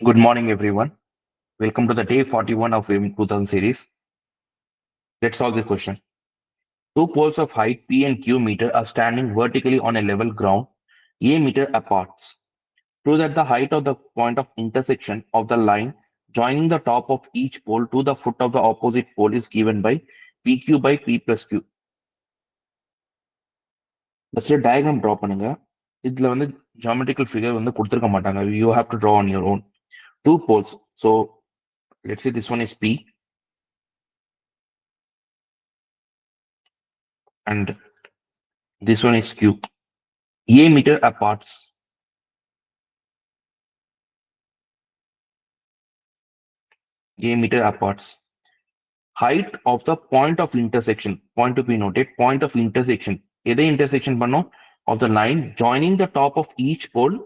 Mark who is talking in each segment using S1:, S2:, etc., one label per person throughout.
S1: Good morning, everyone. Welcome to the day 41 of WIM 2000 series. Let's solve the question. Two poles of height P and Q meter are standing vertically on a level ground A meter apart. Prove that the height of the point of intersection of the line joining the top of each pole to the foot of the opposite pole is given by PQ by P plus Q. First diagram draw பண்ணுங்க. இதுல வந்து geometrical figure வந்து கொடுத்திருக்க மாட்டாங்க. You have to draw on your own. Two poles. So let's say this one is P and this one is Q. A meter apart. A meter apart. Height of the point of intersection. Point to be noted. Point of intersection. எதை intersection பண்ணோம்? Of the line joining the top of each pole.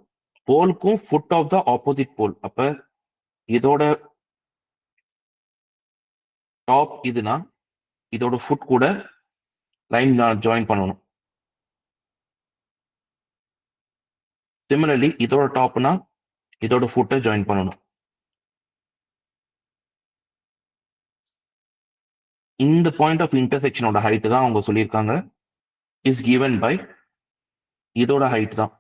S1: Poleக்கும் foot of the opposite pole. அப்ப இதோட top இதுனா இதோட foot கூட line join பண்ணணும். Similarly, இதோட topனா இதோட foot join பண்ணணும். இந்த point of intersection ஓட height தான் அவங்க சொல்லியிருக்காங்க is given by இதோட height தான்.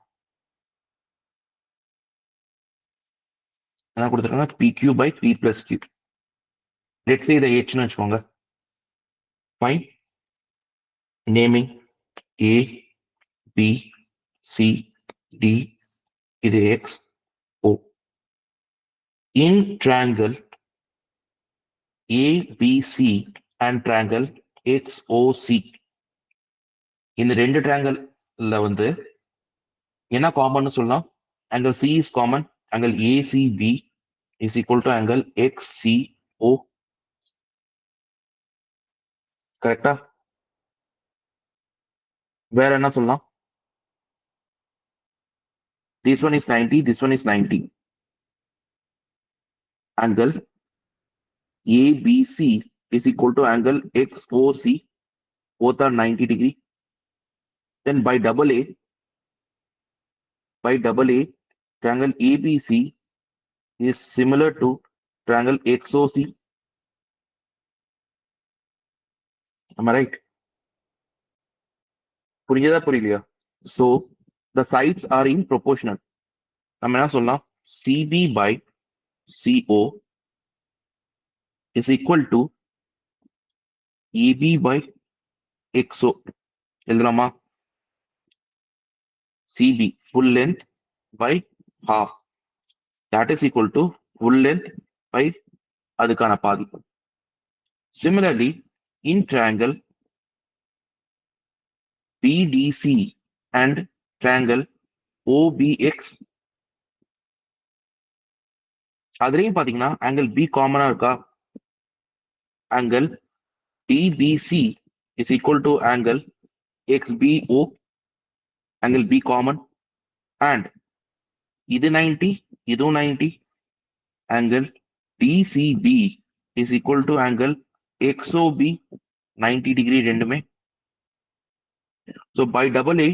S1: என்ன கொடுத்திருக்காங்க? PQ by P plus Q. Let's say இதை Hன்னு வச்சுக்கோங்க. Fine. Naming A, B, C, D, இது X, O. In triangle ABC and triangle XOC. இந்த ரெண்டு triangleல வந்து என்ன காமன் சொல்லலாம்? Angle C is common. Angle ACB is equal to angle XCO. கரெக்டா? வேற என்ன சொல்லலாம்? This one is 90, this one is 90. Angle ABC is equal to angle XOC. Both are 90 degree. Then by double A, triangle ABC is similar to triangle XOC. Am I right? புரிஞ்சதா புரியலையா? So the sides are in proportional. நம்ம என்ன சொல்லலாம்? CB by CO is equal to EB by XO. எழுதலாமா? CB full length by half. That is equal to full length by அதுக்கான பாதி. Similarly, in triangle BDC and triangle OBX, அதுலயும் பாத்தீங்கன்னா angle B காமனா இருக்கா? Angle DBC is equal to angle XBO, angle B common, and இது 90, இதுவும் 90, angle DCB is equal to angle XOB, 90 degree ரெண்டுமே. So by double A,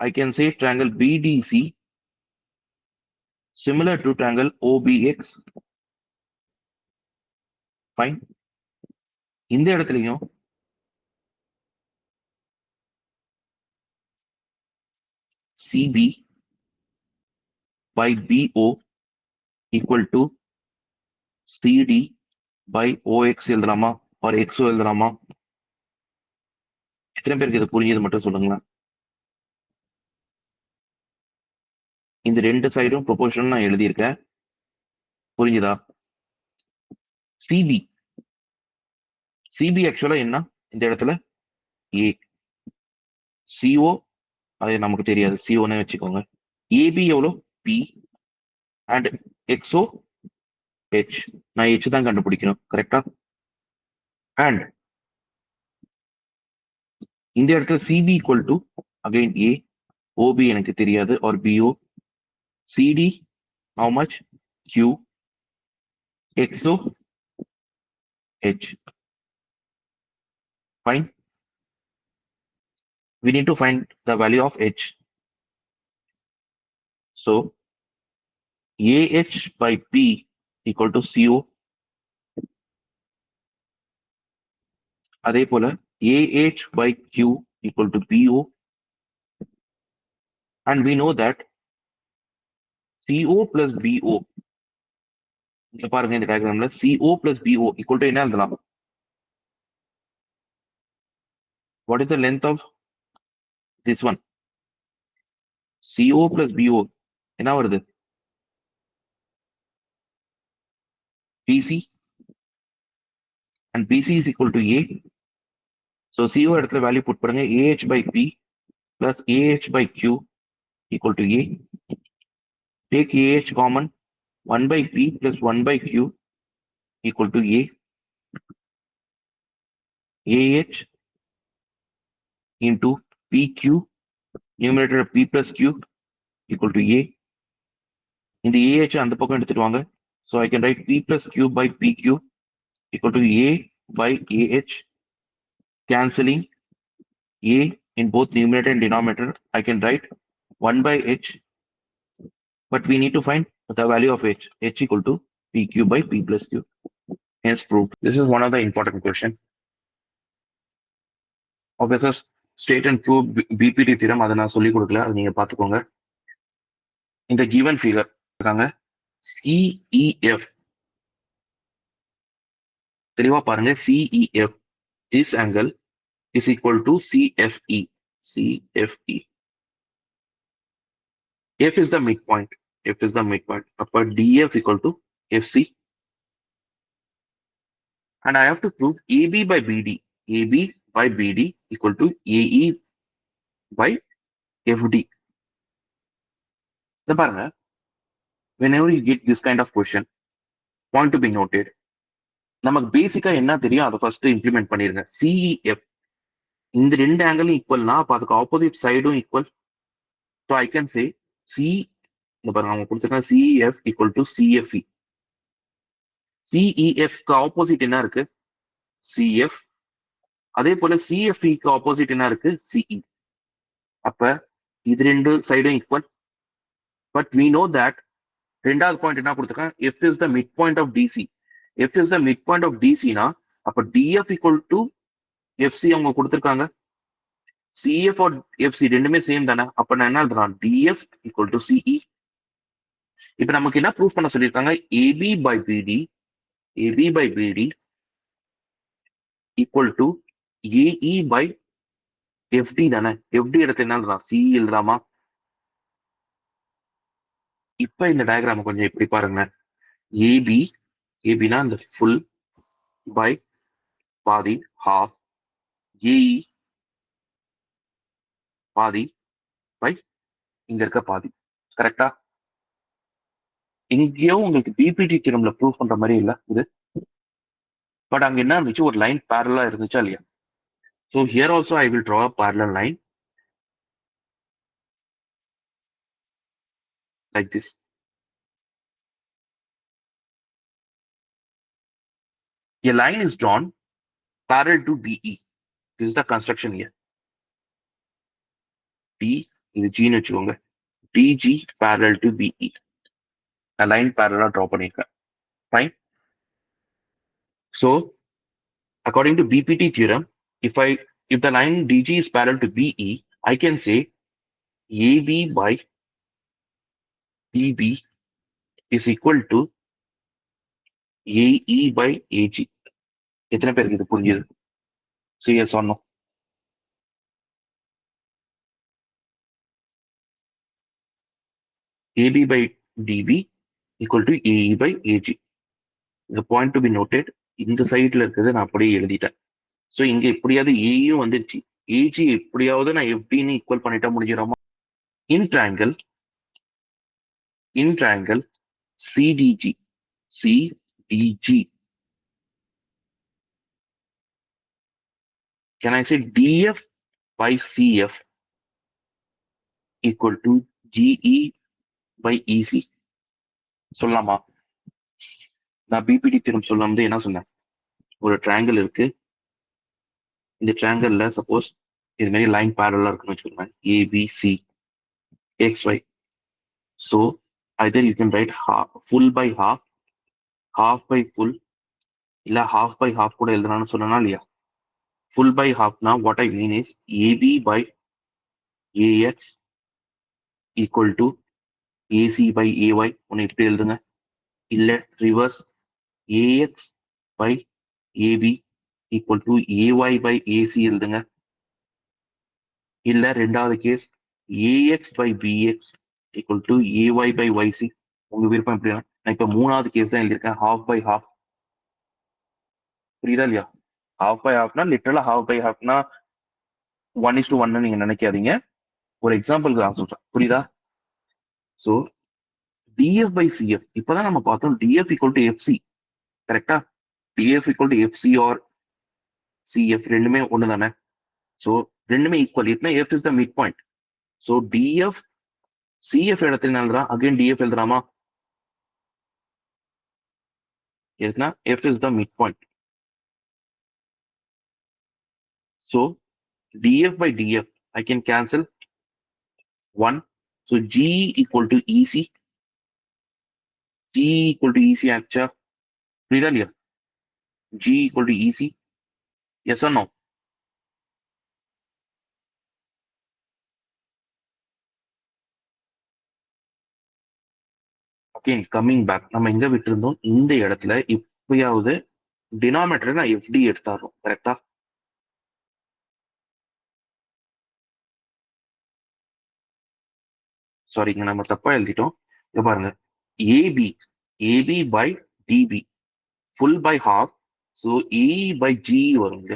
S1: I can say triangle BDC similar to triangle OBX. Fine. இந்த இடத்துலயும் CB by BO equal to CD by OX எழுதலாமா? or XO எழுதலாமா? எத்தனை பேருக்கு இது புரிஞ்சது மட்டும் சொல்லுங்களேன். இந்த ரெண்டு சைடும் ப்ரொபோர்ஷனல் நான் எழுதியிருக்கேன். புரிஞ்சுதா? CB ஆக்சுவலா என்ன? இந்த இடத்துல A. CO அது நமக்கு தெரியாது. COன்னு வச்சுக்கோங்க. AB எவ்வளோ? P and XO H. நான் H தான் கண்டுபிடிக்கணும். கரெக்டா? And இந்த இடத்துல CB equal to again A. OB எனக்கு தெரியாது or BO. CD how much? Q. XO H. Fine. We need to find the value of H. So AH by P equal to CO. அதே போல AH by Q equal to PO. And we know that CO plus BO, இங்க பாருங்க இந்த diagramல CO plus BO equal to என்ன எழுதலாம்? What is the length of this one? CO plus BO என்ன வருது? BC, and BC is equal to A. So CO இடத்துல value put பண்ணுங்க, AH by P plus AH by Q equal to A. Take AH common, 1 by P plus 1 by Q equal to A. AH into PQ, numerator P plus Q equal to A. இந்த AH அந்த பக்கம் எடுத்துட்டு வாங்க. So I can write P plus Q by PQ equal to A by AH. Cancelling A in both numerator and denominator, I can write 1 by H. But we need to find the value of H. H equal to PQ by P plus Q. Hence proved. This is one of the important question. Officers state and prove BPT theorem. அதை நான் சொல்லி கொடுக்கல, அதை நீங்க பாத்துக்கோங்க. இந்த given figure இருக்காங்க CEF. தெளிவா பாருங்க, CEF this angle is equal to CFE. CFE. F is the midpoint. F is the midpoint. Upper DF equal to FC. And I have to prove AB by BD. AB by BD equal to AE by FD. The பாருங்க, whenever you get this kind of question, point to be noted. நமக்கு பேசிக்கா என்ன தெரியும் அதை first implement பண்ணிருங்க. CEF இந்த ரெண்டு ஆங்கிளும் ஈக்குவல்னா அப்ப அதுக்கு ஆப்போசிட் சைடும் equal. So I can say இந்த பாருங்க அவங்க கொடுத்துருக்காங்க CEF equal to CFE. CEFக்கு ஆப்போசிட் என்ன இருக்கு? CF. அதே போல CFEக்கு ஆப்போசிட் என்ன இருக்கு? CE. அப்ப இது ரெண்டு சைடும் equal. But we know that ரெண்டாவது பாயிண்ட் என்ன கொடுத்துருக்காங்க? F is the midpoint of DC. F is the midpoint of DC னா அப்ப DF equal to FC அவங்க கொடுத்துருக்காங்க. CF or FC ரெண்டுமே சேம் தானே. அப்ப நான் என்ன எழுதுறேன்? DF equal to CE. இப்ப நமக்கு என்ன ப்ரூஃப் பண்ண சொல்லியிருக்காங்க? AB by BD equal to AE by FD தானே. FD இடத்துல என்ன எழுதுறான்? CE எழுதுறாமா? இப்ப இந்த டயக்ராம் கொஞ்சம் எப்படி பாருங்க. ABனா இந்த ஃபுல் by பாதி half, AE பாதி by இங்க இருக்க பாதி. கரெக்டா? எங்கேயோ உங்களுக்கு பிபிடி தியரம்ல ப்ரூவ் பண்ற மாதிரி இல்ல இது. பட் அங்க என்ன இருந்துச்சு? ஒரு லைன் பேரலா இருந்துச்சா இல்லையா? So here also I will draw a parallel line like this. A line is drawn parallel to DE. This is the construction here. D இது G ன்னு வச்சுக்கோங்க. DG parallel to BE. A line parallel draw பண்ணிருக்கேன். Fine. So according to BPT theorem, if the line DG is parallel to BE, I can say AB by DB is equal to AE by AG. எத்தனை பேருக்கு இது புரியுது? Say yes or no. AB by DB equal to AE by AG. The point to be noted, இந்த சைட்ல இருக்கிறது நான் அப்படியே எழுதிட்டேன். ஸோ இங்க எப்படியாவது ஏயும் வந்துருச்சு. ஏஜி எப்படியாவது நான் எஃப்டின்னு ஈக்குவல் பண்ணிட்டா முடிஞ்சிடாமா? In triangle CDG can I say DF by CF equal to GE by EC சொல்லலாமா? நான் பிபிடி தியரம் சொல்லும் போது என்ன சொன்னேன்? ஒரு ட்ரையாங்கிள் இருக்கு. இந்த ட்ரையாங்கிள்ல சப்போஸ் இது மாதிரி லைன் பேரலா இருக்குன்னு வச்சுக்கோங்க. ABC XY. So either you can write full by half, half by full, இல்ல half by half கூட எழுதலாம்னு சொன்னா இல்லையா. Full by half now what I mean is AB by AX equal to AC by AY ஒன்னு இப்படி எழுதுங்க. இல்ல reverse AX by AB equal to AY by AC எழுதுங்க. இல்ல ரெண்டாவது case AX by BX equal to AY by YC. உங்க விருப்பம் எப்படின்னா, நான் இப்ப மூணாவது கேஸ் தான் எழுதியிருக்கேன், half by half. புரியுதா இல்லையா? half by halfனா லிட்டரலா half by halfனா 1:1 நீங்க நினைக்காதீங்க. ஒரு எக்ஸாம்பிளுக்கு நான் சொல்றேன், புரியுதா? சோ DF by CF இப்பதான் நம்ம பார்த்தோம் DF equal to FC, கரெக்டா? DF equal to FC or CF ரெண்டுமே ஒண்ணு தானே. சோ ரெண்டுமே ஈக்குவல். எத்தனை F is the midpoint. So DF CF இடத்துல எழுதுறான், அகைன் DF எழுதுறாமா? எதுனா F is the midpoint. So DF by DF I can cancel 1. So G equal to EC. G equal to EC ஆச்சா? புரியுதா இல்லையா? G equal to EC. Yes or no? Again coming back, நம்ம எங்க விட்டுருந்தோம்? இந்த இடத்துல இப்பயாவது denominator நான் FD எடுத்தாரோம், கரெக்டா? சாரிங்க, நம்ம தப்பா எழுதிட்டோம். இங்க பாருங்க, AB by DB full by half. So AE by GE வருங்க.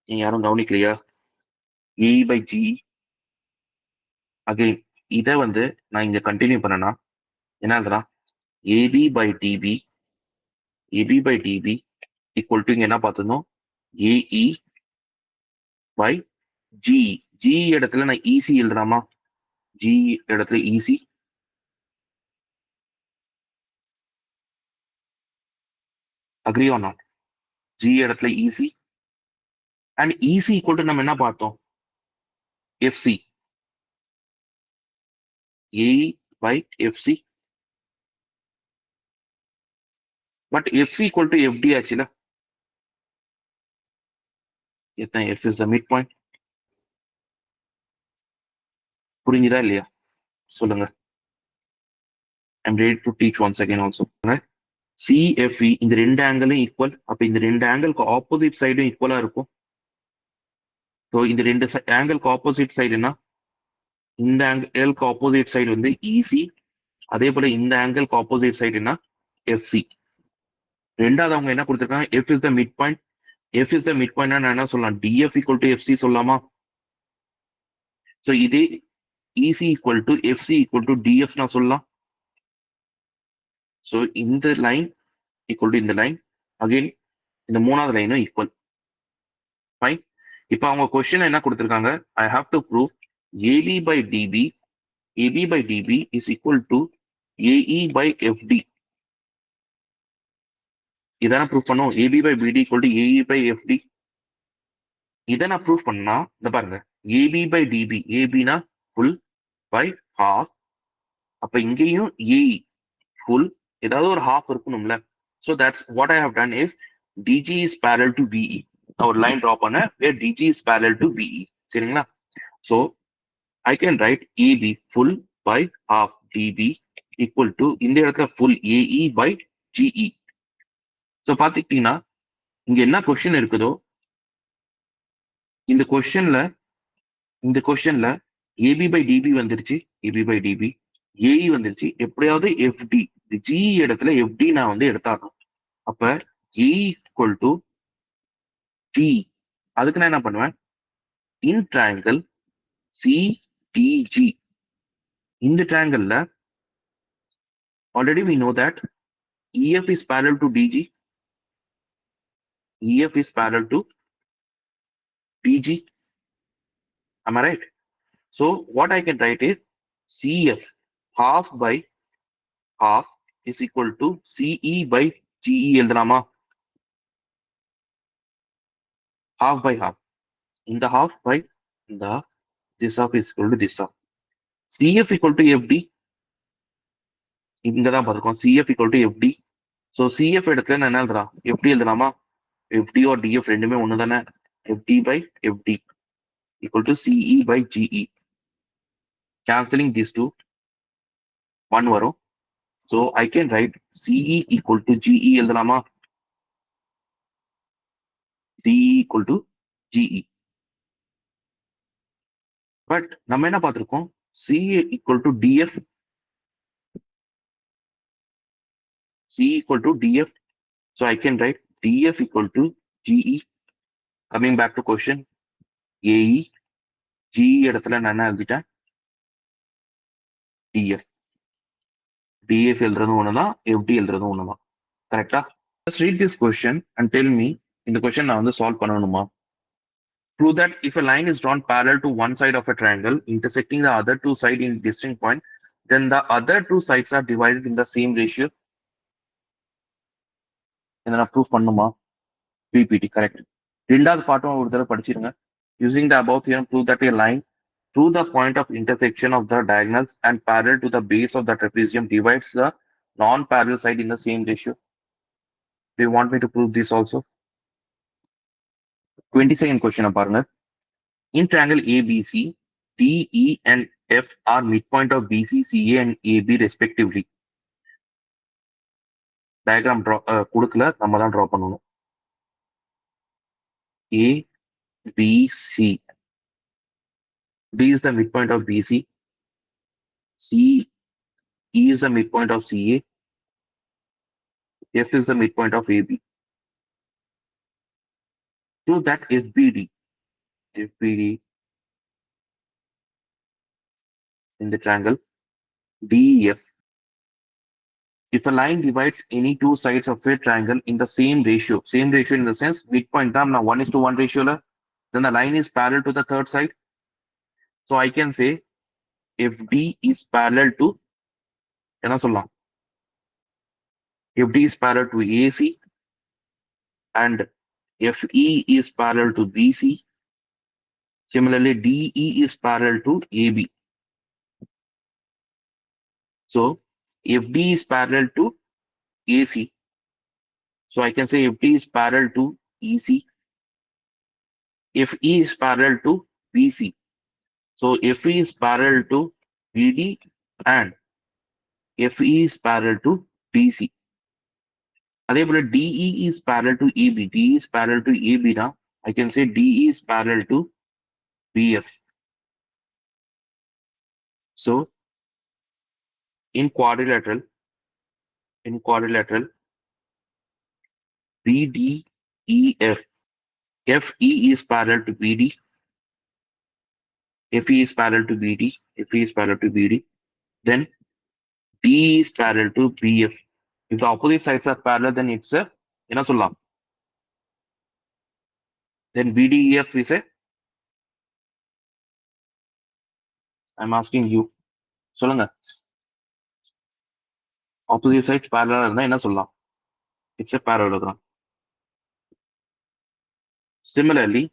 S1: நீங்க யாரும் கவனிக்கலையா? AE by GE. அகைன் இதை வந்து நான் இங்க கண்டினியூ பண்ணனா என்னதுன்னா AB by DB equal to இங்க என்ன பார்த்துருந்தோம்? AE by GE. GE இடத்துல நான் EC எழுதுறாமா? GE இடத்துல EC. Agree or not? GE இடத்துல EC and EC equal to நம்ம என்ன பார்த்தோம்? FC. AE by FC. But FC equal to FD ஆச்சுல. எத்தனை F is the midpoint. புரிஞ்சுதா இல்லையா? சொல்லுங்க. I'm ready to teach once again also. CFE இந்த ரெண்டு ஆங்கிளும் ஈக்குவல். அப்ப இந்த ரெண்டு ஆங்கிளுக்கு ஆப்போசிட் சைடும் ஈக்குவலா இருக்கும். ஸோ இந்த ரெண்டு ஆங்கிளுக்கு ஆப்போசிட் சைடுனா இந்த ஆங்கிளுக்கு ஆப்போசிட் சைடு வந்து EC, அதே போல இந்த ஆங்கிளுக்கு ஆப்போசிட் சைடுனா FC. ரெண்டாவது அவங்க என்ன கொடுத்துருக்காங்க? F is the midpoint. F is the midpoint நான் என்ன சொல்லலாம்? DF equal to FC சொல்லலாமா? ஸோ இதே EC equal to FC equal to DF நான் சொல்லலாம். ஸோ இந்த லைன் equal to இந்த லைன், அகைன் இந்த மூணாவது லைனும் ஈக்குவல். ஃபைன். இப்போ அவங்க கொஸ்டின் என்ன கொடுத்துருக்காங்க? I have to prove AB by DB is equal to AE by FD. இதான ப்ரூஃப் பண்ணும். AB by BD equal to AE by FD. இதை நான் ப்ரூஃப் பண்ணா இந்த பாருங்க, AB by DB, ABனா ஃபுல் by half. அப்ப இங்கேயும் AE ஃபுல், ஏதாவது ஒரு half இருக்கணும்ல. So that's what I have done is DG is parallel to BE. நான் ஒரு லைன் டிரா பண்ண where DG is parallel to BE. சரிங்களா? So I can write AB full by half DB equal to இந்த இடத்துல full AE by GE. So பாத்துக்கிட்டீங்கன்னா இங்க என்ன question இருக்குதோ இந்த கொஸ்டின்ல AB by DB வந்துருச்சு, AB by DB, AE வந்துருச்சு. எப்படியாவது FD, GE இடத்துல FD நான் வந்து எடுத்தாகணும். அப்ப AE equal to GE. அதுக்கு நான் என்ன பண்ணுவேன்? இன் ட்ரையாங்கிள் CDG, இந்த ட்ரையாங்கிள்ல already we know that EF is parallel to DG. EF is parallel to DG. Am I right? So what I can write is CF half by half is equal to CE by GE எழுதலாமா? half by half. இந்த half by இந்த half, this half is equal to this half. CF equal to FD இங்க தான் பார்த்துருக்கோம். CF equal to FD. So CF இடத்துல நான் என்ன எழுதுறான்? FD எழுதலாமா? FD or DF ரெண்டுமே ஒன்று தானே. FD by FD equal to CE by GE. Cancelling these two, 1 வரும். So I can write CE equal to GE எழுதலாமா? CE equal to GE. But நம்ம என்ன பார்த்துருக்கோம்? CA equal to DF. C equal to DF. So I can write DF equal to GE. Coming back to question, AE, GE இடத்துல நான் என்ன எழுதிட்டேன்? DF. DF எழுதுறது ஒண்ணுதான், FD எழுதுறது ஒண்ணுதான். கரெக்டா? Just read this question and tell me, இந்த question நான் வந்து solve பண்ணணுமா? Prove that if a line is drawn parallel to one side of a triangle intersecting the other two sides in distinct point, then the other two sides are divided in the same ratio. இதை நான் prove பண்ணுமா? PPT, correct. ரெண்டாவது பாட்டும் ஒரு தடவை படிச்சிருங்க. Using the above theorem, prove that a line through the point of intersection of the diagonals and parallel to the base of the trapezium divides the non-parallel side in the same ratio. Do you want me to prove this also? 22nd question பாருங்க. In triangle ABC, DE and F are midpoint of BC, CA and AB respectively. Diagram draw கொடுக்கல, நம்ம தான் draw பண்ணணும். A, B, C. D is the midpoint of BC. C, E is the midpoint of CA. F is the midpoint of AB. So that FBD in the triangle DEF. If a line divides any two sides of a triangle in the same ratio in the sense midpoint term now 1:1 ratio, then the line is parallel to the third side. So I can say FD is parallel to என்ன சொல்லலாம்? FD is parallel to AC and FE is parallel to BC. Similarly, DE is parallel to AB. So FD is parallel to AC. So I can say FD is parallel to EC. FE is parallel to BC. So FE is parallel to BD and FE is parallel to BC. அதே போல DE is parallel to AB. DE is parallel to AB now. I can say DE is parallel to BF. So in quadrilateral, BDEF, FE is parallel to BD, FE is parallel to BD, FE is parallel to BD. Then DE is parallel to BF. If the opposite sides are parallel, then it's a என்ன சொல்லலாம்? Then BDEF is a, I'm asking you. சொல்லுங்க. Opposite sides parallel இருந்தா என்ன சொல்லலாம்? It's a parallelogram. Similarly,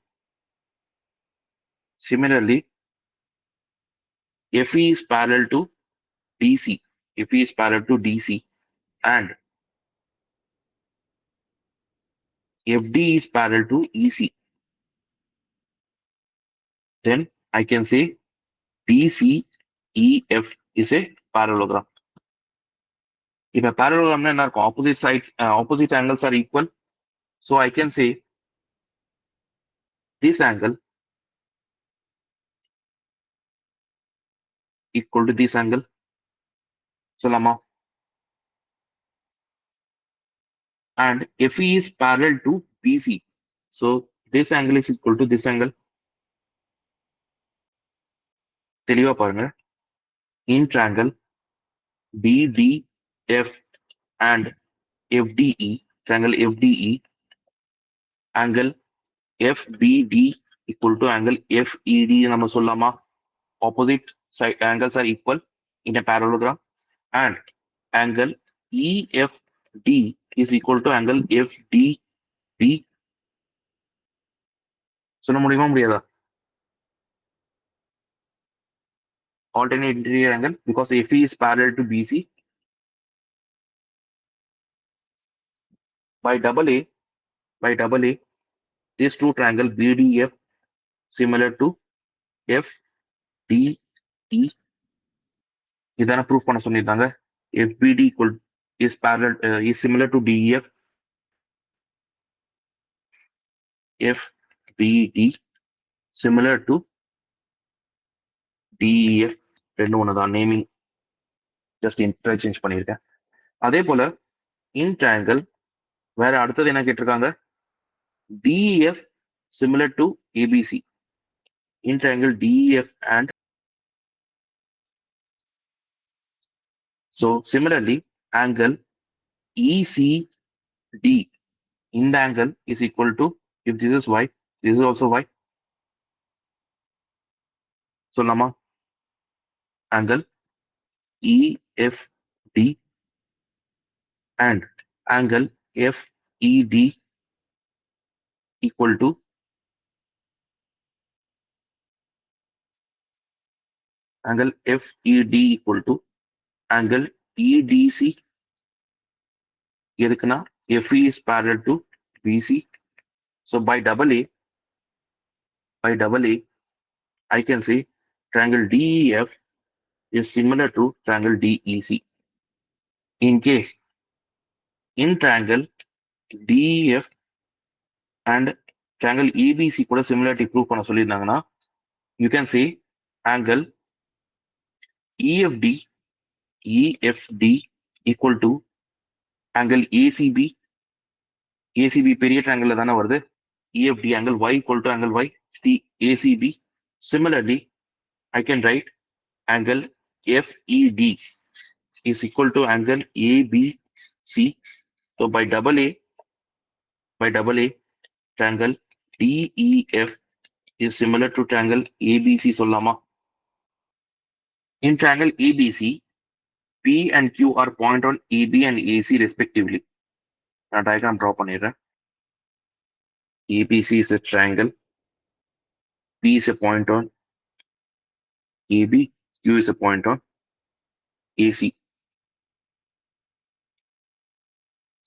S1: FE is parallel to DC. FE is parallel to DC and FD is parallel to EC. Then I can say DCEF is a parallelogram. If a parallelogram என்ன இருக்கும்? Opposite sides, opposite angles are equal. So I can say this angle equal to this angle. சொல்லலாமா? And FE is parallel to BC. So this angle is equal to this angle. தெளிவா பாருங்க. In triangle BDF and FDE, triangle FDE, angle FBD equal to angle FED நம்ம சொல்லலாமா? Opposite side angles are equal in a parallelogram and angle EFD is equal to angle FDB. சொல்ல முடியுமா முடியாதா? alternate interior angle because FE is parallel to BC. By double A, this two triangle BDF similar to FDE. இதான proof பண்ண சொல்லியிருந்தாங்க. FBD is similar to DEF. FBD similar to DEF. ரெண்டு ஒண்ணுதான், naming just interchange பண்ணியிருக்கேன். அதே போல இன் triangle வேற அடுத்தது என்ன கேட்டிருக்காங்க, DEF similar to ABC. In triangle DEF and so similarly angle ECD in the angle is equal to, if this is Y, this is also Y. So lama angle EFD and angle FED equal to angle FED equal to angle EDC. எதுக்குன்னா FE is parallel to BC. So by double A, I can say triangle DEF is similar to triangle DEC. In case in triangle DEF and triangle ABC கூட similarity prove பண்ண சொல்லியிருந்தாங்கன்னா, you can say angle EFD equal to angle ACB. ACB பெரிய triangle தானே வருது. EFD angle Y equal to angle Y, ACB. Similarly, I can write angle FED is equal to angle ABC. So by double A, triangle DEF is similar to triangle ABC சொல்லலாமா? In triangle ABC, P and Q are point on AB and AC respectively. நான் diagram draw பண்ணிடுறேன். ABC is a triangle. P is a point on AB. Q is a point on AC.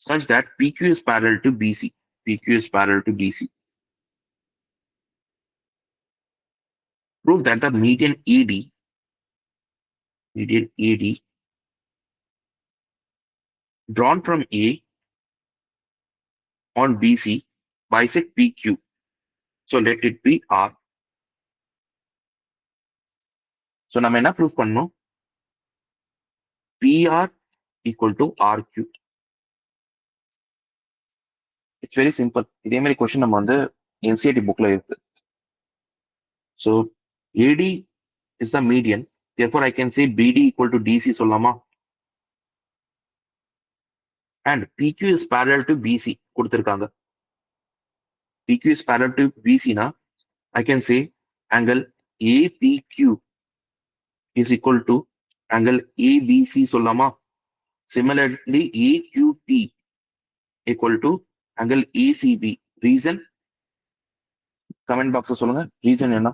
S1: Such that PQ is parallel to BC. PQ is parallel to BC. Prove that the median AD drawn from A on BC bisect PQ. So let it be R. So நம்ம என்ன prove பண்ணணும்? PR equal to RQ. It's very simple. இதே மாதிரி question நம்ம வந்து NCERT bookல இருக்கு. So AD is the median. Therefore, I can say BD equal to DC சொல்லலாமா? And PQ is parallel to BC கொடுத்திருக்காங்க. PQ is parallel to BC na, I can say angle APQ is equal to angle ABC சொல்லலாமா? Similarly, AQP equal to angle ACB. Reason? Comment box சொல்லுங்க. Reason என்ன?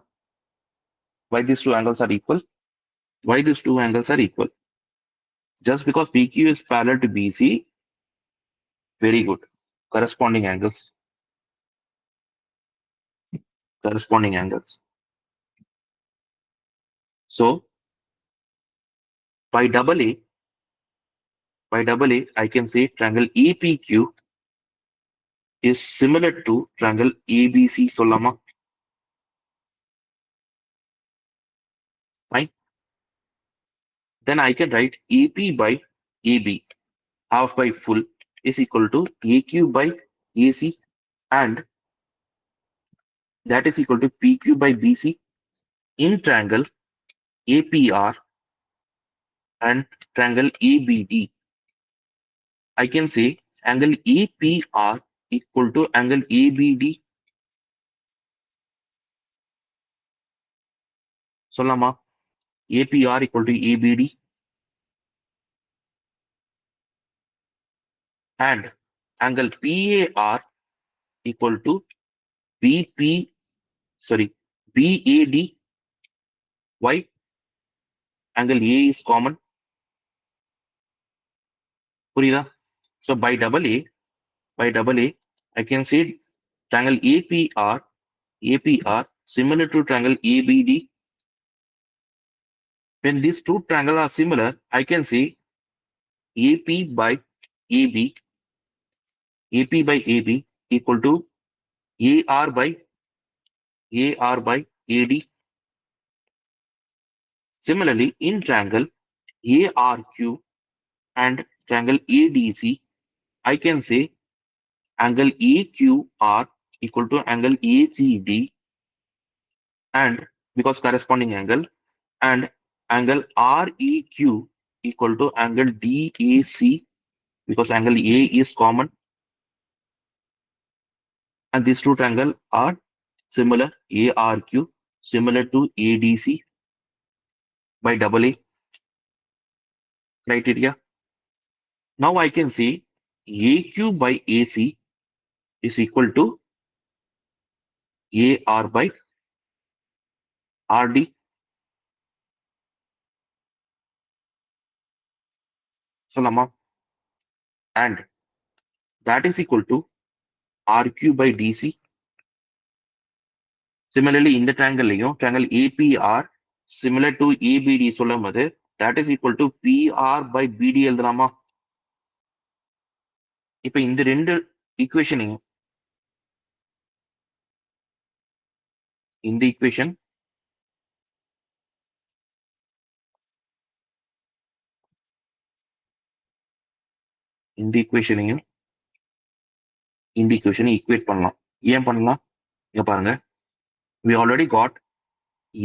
S1: Why these two angles are equal? Just because PQ is parallel to BC, very good. Corresponding angles. So by double A, I can say triangle APQ is similar to triangle ABC சொல்லலாமா? Fine. Then I can write AP by AB, half by full, is equal to AQ by AC, and that is equal to PQ by BC in triangle APR and triangle ABD. I can say angle APR equal to angle ABD. சொல்லலாமா? APR equal to ABD and angle PAR equal to BAD. Why? angle A is common. புரியுதா? So by double A, I can say triangle APR similar to triangle ABD. When these two triangles are similar, I can say AP by AB, AP by AB equal to AR by AD. Similarly, in triangle ARQ and triangle ADC, I can say angle AQR equal to angle ACD, and because corresponding angle, and angle REQ equal to angle DAC because angle A is common, and these two triangles are similar. ARQ similar to ADC by double A criteria. Now I can say AQ by AC is equal to AR by RD. Salama, and that is equal to RQ by DC. Similarly, in the triangle APR similar to ABD சொல்லும்போது that is equal to PR by BD எழுதலாமா? இப்ப இந்த ரெண்டு ஈக்குவேஷனையும் இந்த equation இந்த ஈக்குவேஷனையும் இந்த ஈக்குவேஷனை equate பண்ணலாம். ஏன் பண்ணலாம்? இங்க பாருங்க, we already got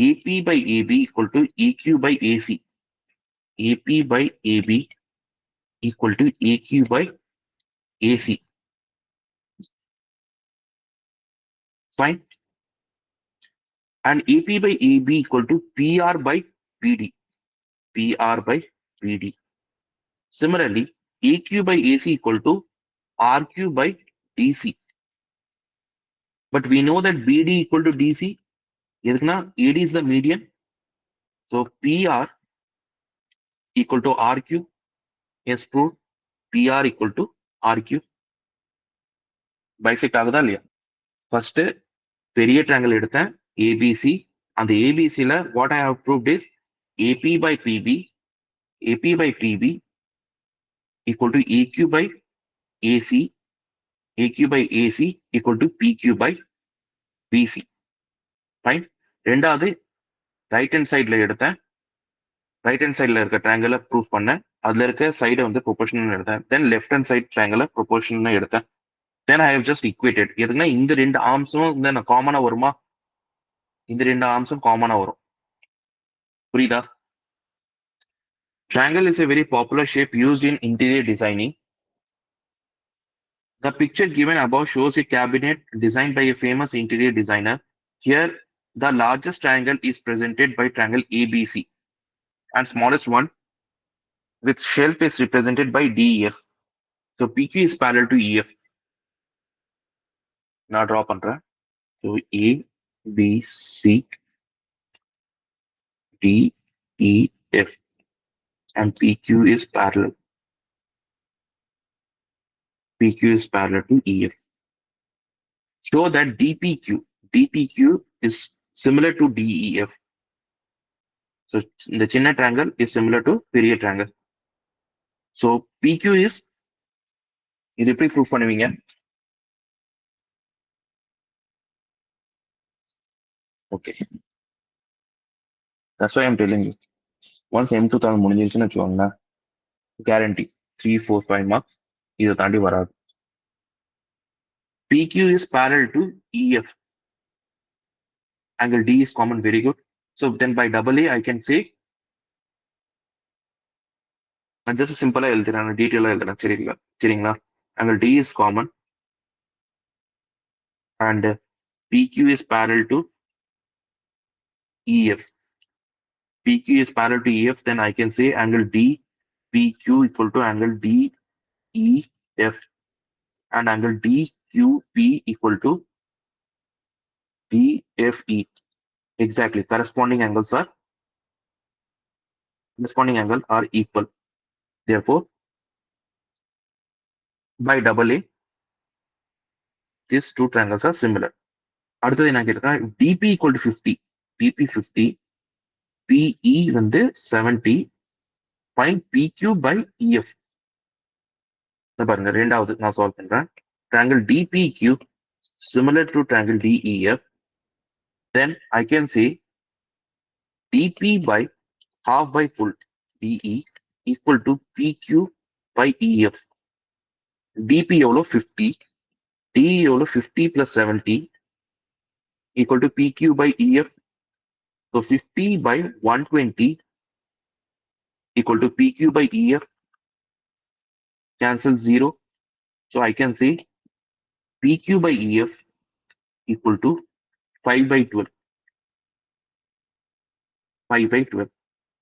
S1: AP by AB equal to EQ by AC. AP by AB equal to EQ by AC. Fine. And AP by AB equal to PR by BD. PR by BD. Similarly, AQ by AC equal to RQ by DC. But we know that BD equal to DC. எதுக்குன்னா AD is the median. So PR equal to RQ is proved. PR equal to RQ. Bisect ஆகுதா இல்லையா? First பெரிய triangle எடுத்தேன் ABC. அந்த ABC ல what I have proved is AP by PB equal to AQ by AC, AQ by AC equal to PQ by BC. Fine. ரெண்டாவது right hand சைட்ல எடுத்தேன், right hand சைட்ல இருக்க ட்ரையாங்கிளை ப்ரூவ் பண்ணேன், அதுல இருக்க சைடை வந்து ப்ரொபோர்ஷனல் எடுத்தேன். தென் லெஃப்ட் ஹேண்ட் சைட் ட்ரையாங்கிளை ப்ரொபோர்ஷனல் எடுத்தேன். Then I have just equated. எதுக்குன்னா இந்த ரெண்டு ஆர்ம்ஸும் வந்து காமனா வருமா? இந்த ரெண்டு ஆர்ம்ஸும் காமனா வரும். புரியுதா? Triangle is a very popular shape used in interior designing. The picture given above shows a cabinet designed by a famous interior designer. Here, the largest triangle is presented by triangle ABC, and smallest one with shelf is represented by DEF. So PQ is parallel to EF. Now draw பண்றேன். So A, B, C, D, E, F, and PQ is parallel. PQ is parallel to EF. Show that DPQ is similar to DEF. So the சின்ன triangle is similar to பெரிய triangle. So PQ is, இது எப்படி prove பண்ணுவீங்க? Okay. That's why I'm telling you. Once M2 தாள் முடிஞ்சிருச்சுன்னு வச்சுக்கோங்களேன், guarantee 3, 4, 5 marks இதை தாண்டி வராது. PQ is parallel to EF. Angle D is common, very good. So then by double A, I can say, நான் just சிம்பிளா எழுதுறேன், டீட்டெயிலா எழுதுறேன், சரிங்களா? Angle D is common and PQ is parallel to EF. PQ is parallel to EF, then I can say angle DPQ equal to angle DEF, and angle DQP equal to DFE. Exactly, corresponding angles are corresponding angle are equal. Therefore, by double A, these two triangles are similar. அடுத்தது என்ன கேட்டிருக்கேன், DP equal to 50. DP 50, PE வந்து 70, find PQ by EF. பாருங்க, ரெண்டாவது நான் solve பண்றேன். Triangle DPQ similar to triangle DEF. Then I can say DP by half by full DE equal to PQ by EF. DP எவ்வளோ 50, DE எவ்வளோ 50 plus 70 equal to PQ by EF. So 50 by 120 equal to PQ by EF. Cancel 0. So I can say PQ by EF equal to 5 by 12. 5 by 12.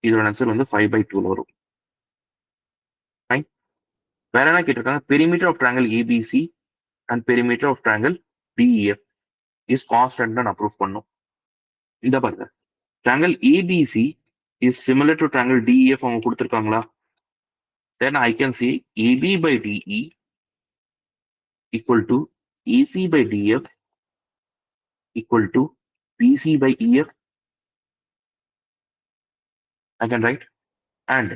S1: இதோட answer வந்து 5 by 12 வரும். Fine. வேற என்ன கேட்டிருக்காங்க, perimeter of triangle ABC and perimeter of triangle DEF is constant ன்னு நான் proof பண்ணும். இந்த பாருங்க, triangle ABC is similar to triangle DEF அவங்க கொடுத்துருக்காங்களா? Then I can say AB by DE equal to AC by DF equal to BC by EF. I can write. And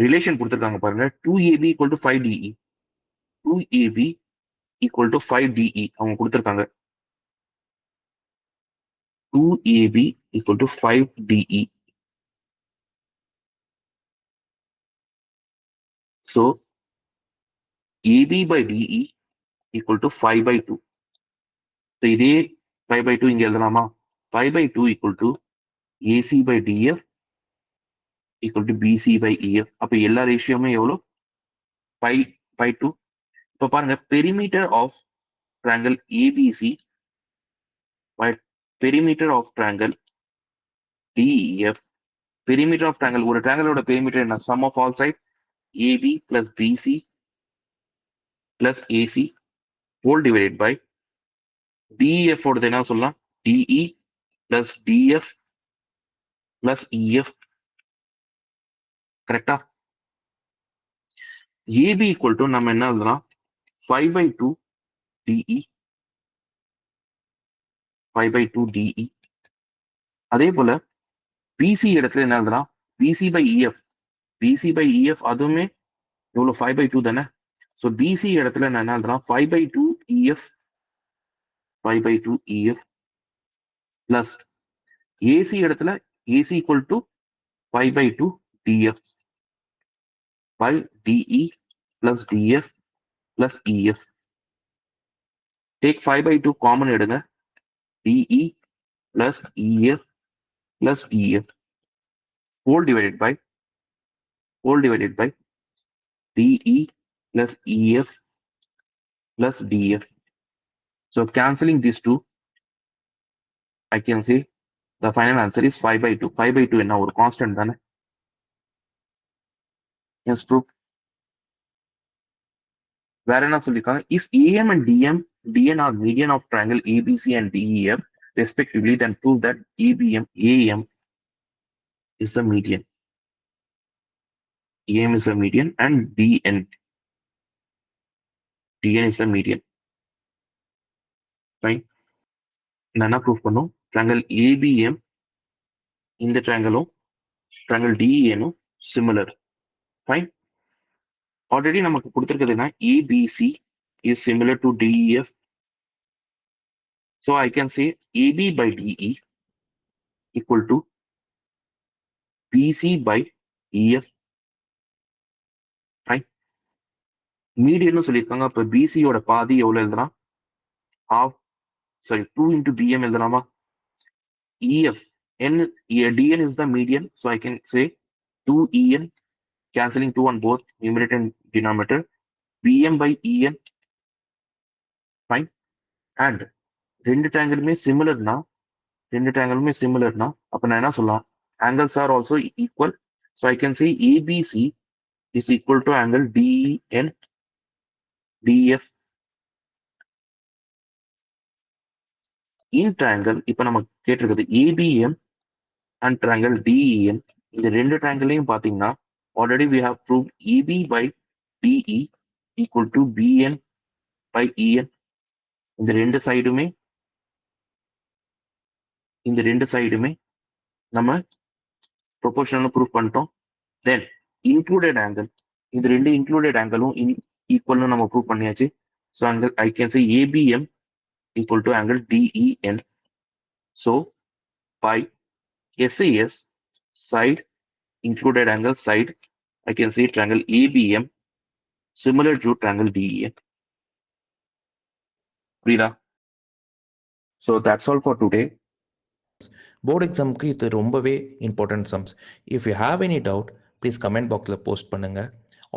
S1: relation கொடுத்துருக்காங்க பாருங்க, 2AB equal to 5DE. 2AB equal to 5DE அவங்க கொடுத்துருக்காங்க. 2AB equal to 5DE. So AB by DE equal to 5 by 2. So இதே 5 by 2 இங்க எழுதலாமா? 5 by 2 equal to AC by DF equal to BC by EF. அப்ப எல்லா ரேஷியோமே எவ்வளோ? 5 by 2. இப்ப பாருங்க, perimeter of triangle ABC by perimeter of triangle DEF. Perimeter of triangle, ஒரு triangleோட perimeter என்ன? Sum of all sides AB plus BC plus AC whole divided by DEF ஓடது என்ன சொல்லலாம்? DE plus DF plus EF. கரெக்டா? AB equal to நம்ம என்ன எழுதலாம்? 5 by 2 DE. 5 by 2 DE. அதே போல BC இடத்துல என்ன எழுதலாம்? BC by EF. BC by EF அதுவுமே எவ்வளோ? 5 by 2 தானே? ஸோ BC இடத்துல நான் என்ன எழுதலாம்? 5 by 2 EF. 5 by 2 EF plus AC இடத்துல AC equal to 5 by 2 DF by DE plus DF plus EF. Take 5 by 2 common எடுங்க. DE plus EF plus DF whole divided by DE plus EF plus DF. So cancelling these two, I can say the final answer is 5 by 2. 5 by 2 என்ன ஒரு constant தானே? Yes, proof. வேற என்ன சொல்லிருக்காங்க? If AM and DN are median of triangle ABC and DEF respectively, then prove that AM is the median. AM is the median and DN is the median. Fine. நான் என்ன proof பண்ணும்? triangle ABM இந்த triangle DEN similar. Fine. Already நமக்கு கொடுத்திருக்கிறது என்ன? ABC is similar to DEF. So I can say AB by DE equal to BC by EF. Fine. மீடியன்னு சொல்லியிருக்காங்க. அப்ப BC யோட பாதி எவ்வளவு எழுதலாம்? half, sorry, 2 into BM எழுதலாமா? EF, DN is the median. So I can say 2EN, cancelling 2 on both numerator and denominator. BM by EN. Fine. And ரெண்டு triangleமே similarனா அப்ப நான் என்ன சொல்லலாம்? Angles are also equal. So I can say ABC is equal to angle DEN DF. In triangle, இப்ப நம்ம கேட்டிருக்கிறது ABM and triangle DEN இந்த ரெண்டு triangleலையும் பாத்தீங்கன்னா already we have proved EB by DE equal to BN by EN. இந்த ரெண்டு சைடுமே நம்ம ப்ரொபோர்ஷனல் ப்ரூவ் பண்ணிட்டோம். தென் இன்க்ளூடட் ஆங்கிள், இந்த ரெண்டு இன்க்ளூடட் ஆங்கிளும் ஈக்குவல்னு நம்ம ப்ரூவ் பண்ணியாச்சு. So angle I can say APM equal to angle DEN. So by SAS side included angle side, I can see triangle ABM similar to triangle DEN. புரியுதா? So that's all for today.
S2: Board எக்ஸாமுக்கு இது ரொம்பவே important sums. If you have any doubt please comment பாக்ஸில் post பண்ணுங்கள்,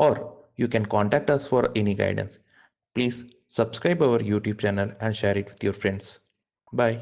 S2: are you can contact us for any guidance. Please subscribe our YouTube channel and share it with your friends. Bye.